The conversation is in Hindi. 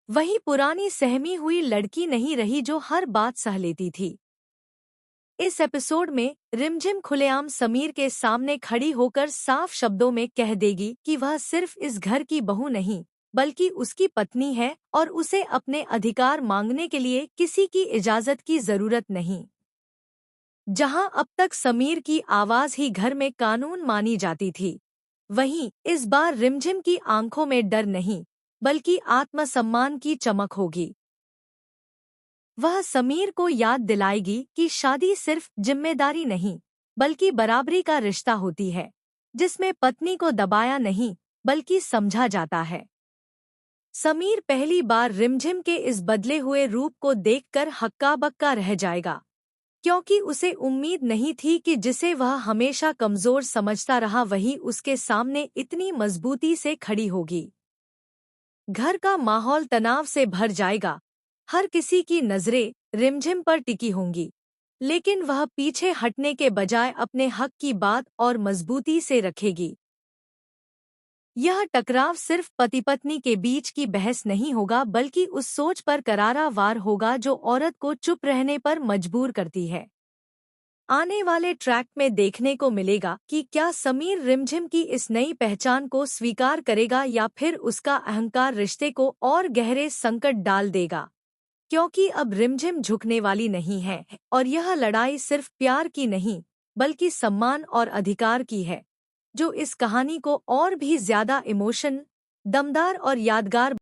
वही पुरानी सहमी हुई लड़की नहीं रही जो हर बात सह लेती थी। इस एपिसोड में रिमझिम खुलेआम समीर के सामने खड़ी होकर साफ शब्दों में कह देगी कि वह सिर्फ इस घर की बहू नहीं बल्कि उसकी पत्नी है और उसे अपने अधिकार मांगने के लिए किसी की इजाजत की जरूरत नहीं। जहां अब तक समीर की आवाज ही घर में कानून मानी जाती थी, वहीं इस बार रिमझिम की आंखों में डर नहीं बल्कि आत्मसम्मान की चमक होगी। वह समीर को याद दिलाएगी कि शादी सिर्फ जिम्मेदारी नहीं बल्कि बराबरी का रिश्ता होती है, जिसमें पत्नी को दबाया नहीं बल्कि समझा जाता है। समीर पहली बार रिमझिम के इस बदले हुए रूप को देखकर हक्का बक्का रह जाएगा, क्योंकि उसे उम्मीद नहीं थी कि जिसे वह हमेशा कमजोर समझता रहा वही उसके सामने इतनी मजबूती से खड़ी होगी। घर का माहौल तनाव से भर जाएगा। हर किसी की नजरें रिमझिम पर टिकी होंगी, लेकिन वह पीछे हटने के बजाय अपने हक की बात और मजबूती से रखेगी। यह टकराव सिर्फ पति पत्नी के बीच की बहस नहीं होगा बल्कि उस सोच पर करारा वार होगा जो औरत को चुप रहने पर मजबूर करती है। आने वाले ट्रैक में देखने को मिलेगा कि क्या समीर रिमझिम की इस नई पहचान को स्वीकार करेगा या फिर उसका अहंकार रिश्ते को और गहरे संकट डाल देगा, क्योंकि अब रिमझिम झुकने वाली नहीं है और यह लड़ाई सिर्फ प्यार की नहीं बल्कि सम्मान और अधिकार की है, जो इस कहानी को और भी ज्यादा इमोशन, दमदार और यादगार